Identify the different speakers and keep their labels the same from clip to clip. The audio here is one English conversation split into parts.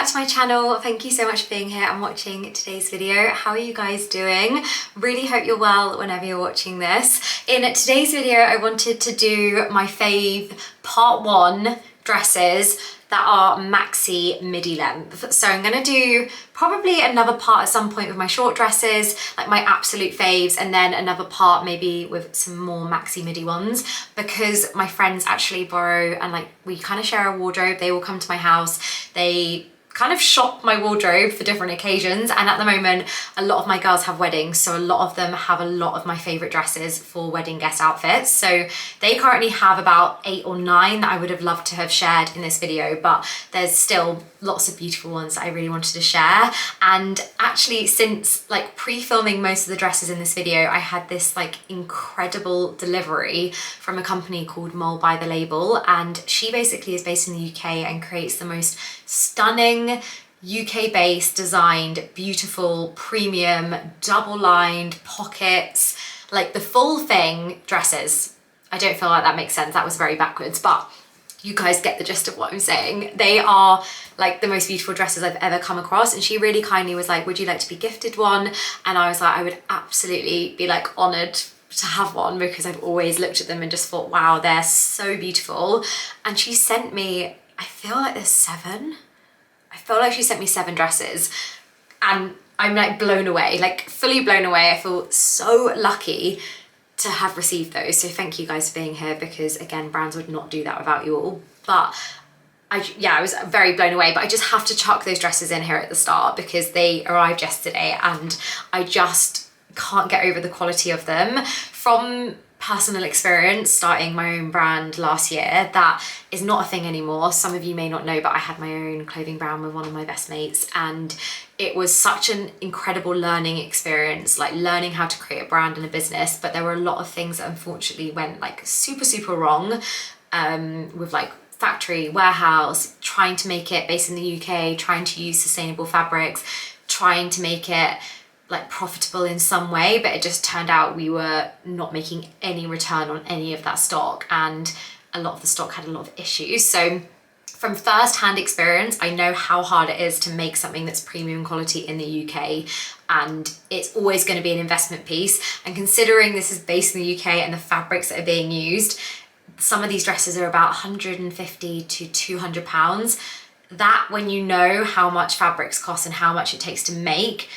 Speaker 1: back to my channel. Thank you so much for being here and watching today's video. How are you guys doing? Really hope you're well whenever you're watching this. In today's video, I wanted to do my fave part 1 dresses that are maxi midi length. So I'm gonna do probably another part at some point with my short dresses, like my absolute faves, and then another part maybe with some more maxi midi ones, because my friends actually borrow and like we kind of share a wardrobe. They will come to my house, they kind of shop my wardrobe for different occasions, and at the moment a lot of my girls have weddings, so a lot of them have a lot of my favorite dresses for wedding guest outfits. So they currently have about 8 or 9 that I would have loved to have shared in this video, but there's still lots of beautiful ones that I really wanted to share. And actually, since like pre-filming most of the dresses in this video, I had this like incredible delivery from a company called Mole by the Label, and she basically is based in the UK and creates the most stunning UK-based designed, beautiful, premium, double-lined pockets, like the full thing dresses. I don't feel like that makes sense. That was very backwards, but you guys get the gist of what I'm saying. They are like the most beautiful dresses I've ever come across, and she really kindly was like, would you like to be gifted one? And I was like, I would absolutely be like honored to have one, because I've always looked at them and just thought, wow, they're so beautiful. And she sent me, I feel like there's 7. I feel like she sent me 7 dresses, and I'm like blown away, like fully blown away. I feel so lucky to have received those. So thank you guys for being here, because again, brands would not do that without you all. But I was very blown away, but I just have to chuck those dresses in here at the start because they arrived yesterday and I just can't get over the quality of them. From personal experience, starting my own brand last year, that is not a thing anymore. Some of you may not know, but I had my own clothing brand with one of my best mates, and it was such an incredible learning experience, like learning how to create a brand and a business. But there were a lot of things that unfortunately went like super wrong, with like factory, warehouse, trying to make it based in the UK, trying to use sustainable fabrics, trying to make it like profitable in some way, but it just turned out we were not making any return on any of that stock, and a lot of the stock had a lot of issues. So from first-hand experience, I know how hard it is to make something that's premium quality in the UK, and it's always going to be an investment piece. And considering this is based in the UK and the fabrics that are being used, some of these dresses are about 150 to 200 pounds. That, when you know how much fabrics cost and how much it takes to make,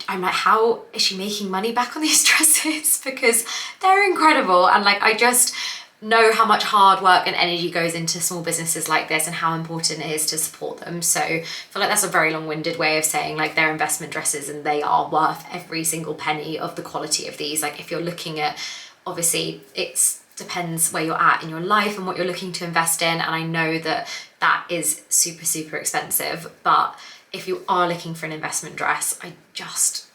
Speaker 1: I'm like, how is she making money back on these dresses? Because they're incredible. And like, I just know how much hard work and energy goes into small businesses like this and how important it is to support them. So I feel like that's a very long-winded way of saying like they're investment dresses and they are worth every single penny of the quality of these. Like if you're looking at, obviously it's depends where you're at in your life and what you're looking to invest in. And I know that that is super expensive, but if you are looking for an investment dress, I just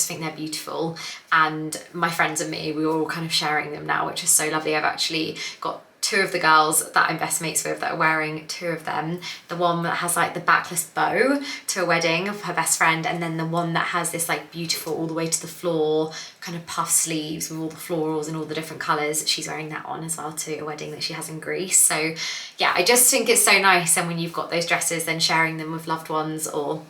Speaker 1: think they're beautiful. And my friends and me, we're all kind of sharing them now, which is so lovely. I've actually got 2 of the girls that I'm best mates with that are wearing 2 of them. The one that has like the backless bow to a wedding of her best friend, and then the one that has this like beautiful all the way to the floor kind of puff sleeves with all the florals and all the different colours. She's wearing that on as well to a wedding that she has in Greece. So yeah, I just think it's so nice, and when you've got those dresses, then sharing them with loved ones or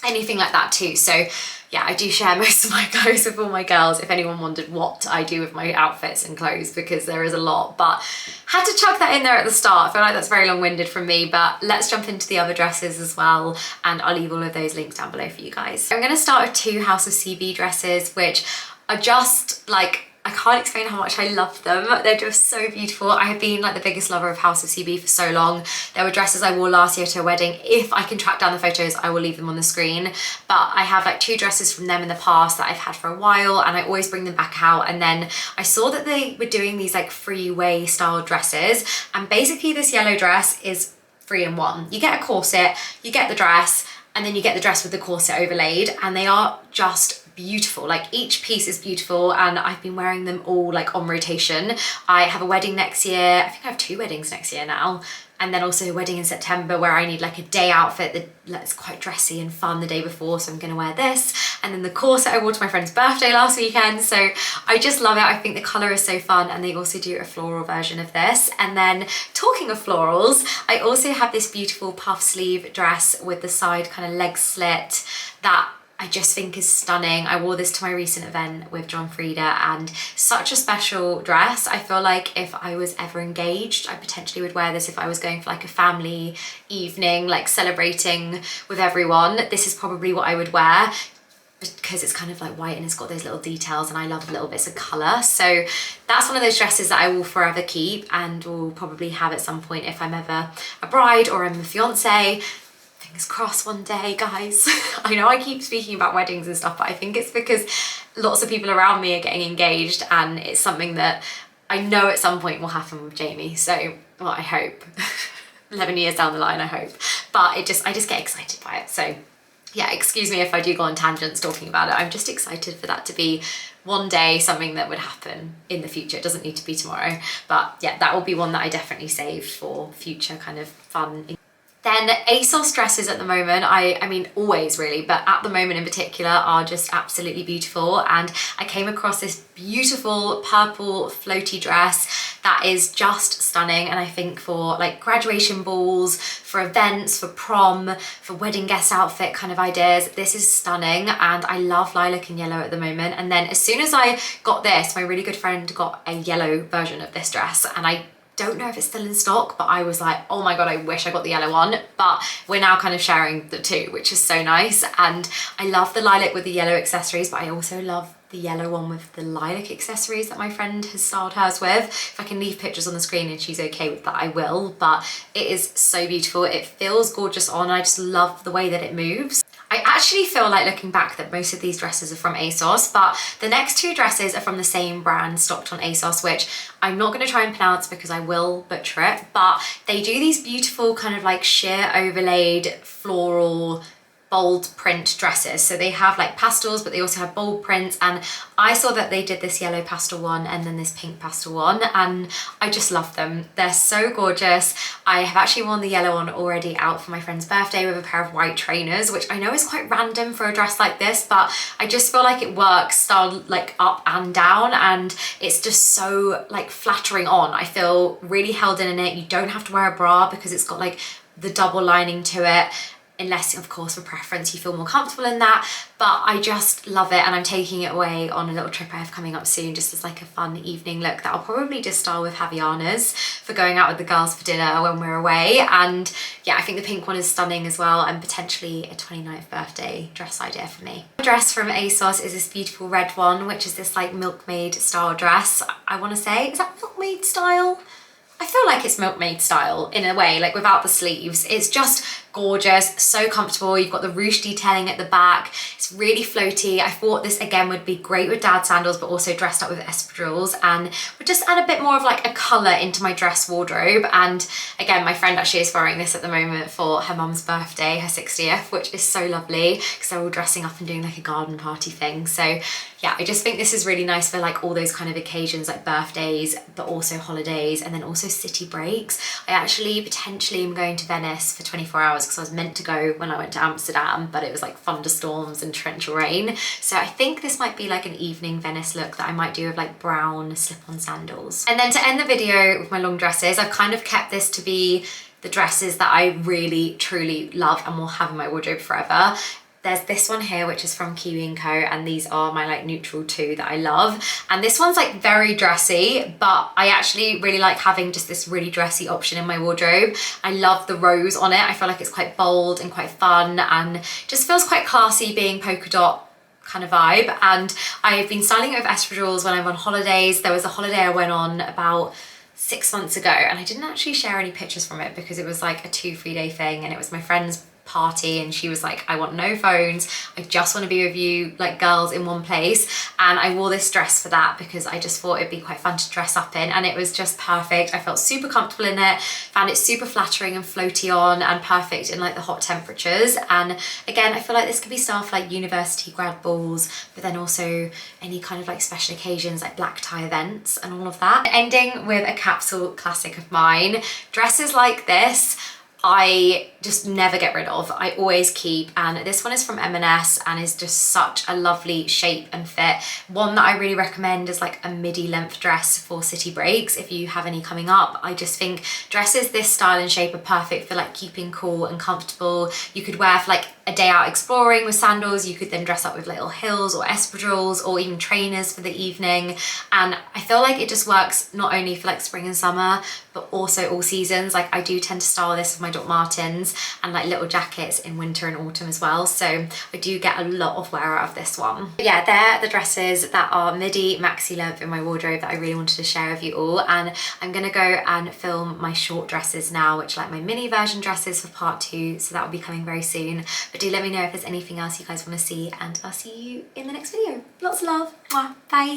Speaker 1: anything like that too. So yeah, I do share most of my clothes with all my girls, if anyone wondered what I do with my outfits and clothes, because there is a lot. But had to chuck that in there at the start. I feel like that's very long-winded from me, but let's jump into the other dresses as well, and I'll leave all of those links down below for you guys. I'm going to start with 2 House of CB dresses, which are just like, I can't explain how much I love them. They're just so beautiful. I have been like the biggest lover of House of CB for so long. There were dresses I wore last year to a wedding. If I can track down the photos, I will leave them on the screen. But I have like 2 dresses from them in the past that I've had for a while, and I always bring them back out. And then I saw that they were doing these like freeway style dresses. And basically this yellow dress is 3 in 1. You get a corset, you get the dress, and then you get the dress with the corset overlaid, and they are just beautiful. Like each piece is beautiful, and I've been wearing them all like on rotation. I have a wedding next year. I think I have 2 weddings next year now, and then also a wedding in September where I need like a day outfit that's quite dressy and fun the day before, so I'm gonna wear this. and then the corset I wore to my friend's birthday last weekend. So I just love it. I think the colour is so fun, and they also do a floral version of this. And then talking of florals, I also have this beautiful puff sleeve dress with the side kind of leg slit that I just think is stunning. I wore this to my recent event with John Frieda, and such a special dress. I feel like if I was ever engaged, I potentially would wear this if I was going for like a family evening, like celebrating with everyone. This is probably what I would wear, because it's kind of like white and it's got those little details, and I love little bits of colour. So that's one of those dresses that I will forever keep and will probably have at some point if I'm ever a bride or I'm a fiance. Fingers crossed one day, guys. I know I keep speaking about weddings and stuff, but I think it's because lots of people around me are getting engaged, and it's something that I know at some point will happen with Jamie. So, well, I hope. 11 years down the line, I hope. But I just get excited by it. So yeah, excuse me if I do go on tangents talking about it. I'm just excited for that to be one day something that would happen in the future. It doesn't need to be tomorrow. But yeah, that will be one that I definitely saved for future kind of fun. Then Asos dresses at the moment, I mean always really, but at the moment in particular are just absolutely beautiful. And I came across this beautiful purple floaty dress that is just stunning. And I think for like graduation balls, for events, for prom, for wedding guest outfit kind of ideas, this is stunning. And I love lilac and yellow at the moment. And then as soon as I got this, my really good friend got a yellow version of this dress, and I don't know if it's still in stock, but I was like, oh my God, I wish I got the yellow one. But we're now kind of sharing the two, which is so nice. And I love the lilac with the yellow accessories, but I also love the yellow one with the lilac accessories that my friend has styled hers with. If I can leave pictures on the screen and she's okay with that, I will. But it is so beautiful. It feels gorgeous on. I just love the way that it moves. I actually feel like, looking back, that most of these dresses are from Asos, but the next two dresses are from the same brand stocked on Asos, which I'm not going to try and pronounce because I will butcher it, but they do these beautiful kind of like sheer overlaid floral bold print dresses. So they have like pastels, but they also have bold prints, and I saw that they did this yellow pastel one and then this pink pastel one, and I just love them. They're so gorgeous. I have actually worn the yellow one already out for my friend's birthday with a pair of white trainers, which I know is quite random for a dress like this, but I just feel like it works styled like up and down, and it's just so like flattering on. I feel really held in it. You don't have to wear a bra because it's got like the double lining to it, unless of course for preference you feel more comfortable in that. But I just love it, and I'm taking it away on a little trip I have coming up soon, just as like a fun evening look that I'll probably just style with Havaianas for going out with the girls for dinner when we're away. And yeah, I think the pink one is stunning as well, and potentially a 29th birthday dress idea for me. The dress from Asos is this beautiful red one, which is this like milkmaid style dress. I want to say, is that milkmaid style? I feel like it's milkmaid style in a way, like without the sleeves. It's just gorgeous, so comfortable. You've got the ruche detailing at the back. It's really floaty. I thought this again would be great with dad sandals, but also dressed up with espadrilles, and would just add a bit more of like a colour into my dress wardrobe. And again, my friend actually is wearing this at the moment for her mum's birthday, her 60th, which is so lovely because they're all dressing up and doing like a garden party thing. So yeah, I just think this is really nice for like all those kind of occasions, like birthdays, but also holidays, and then also city breaks. I actually potentially am going to Venice for 24 hours because I was meant to go when I went to Amsterdam, but it was like thunderstorms and torrential rain. So I think this might be like an evening Venice look that I might do with like brown slip-on sandals. And then to end the video with my long dresses, I've kind of kept this to be the dresses that I really truly love and will have in my wardrobe forever. There's this one here, which is from Kiwi & Co, and these are my like neutral two that I love. And this one's like very dressy, but I actually really like having just this really dressy option in my wardrobe. I love the rose on it. I feel like it's quite bold and quite fun, and just feels quite classy being polka dot kind of vibe. And I've been styling it with espadrilles when I'm on holidays. There was a holiday I went on about 6 months ago, and I didn't actually share any pictures from it because it was like a 2-3 day thing, and it was my friend's party, and she was like, I want no phones, I just want to be with you like girls in one place. And I wore this dress for that because I just thought it'd be quite fun to dress up in, and it was just perfect. I felt super comfortable in it, found it super flattering and floaty on, and perfect in like the hot temperatures. And again, I feel like this could be styled for like university grad balls, but then also any kind of like special occasions like black tie events and all of that. Ending with a capsule classic of mine, dresses like this I just never get rid of. I always keep, and this one is from M&S and is just such a lovely shape and fit. One that I really recommend is like a midi length dress for city breaks if you have any coming up. I just think dresses this style and shape are perfect for like keeping cool and comfortable. You could wear for like a day out exploring with sandals. You could then dress up with little heels or espadrilles or even trainers for the evening. And I feel like it just works not only for like spring and summer, but also all seasons. Like I do tend to style this with my Doc Martens and like little jackets in winter and autumn as well. So I do get a lot of wear out of this one. But yeah, they're the dresses that are midi maxi length in my wardrobe that I really wanted to share with you all. And I'm gonna go and film my short dresses now, which are like my mini version dresses for part 2. So that will be coming very soon. But do let me know if there's anything else you guys want to see, and I'll see you in the next video. Lots of love. Mwah. Bye.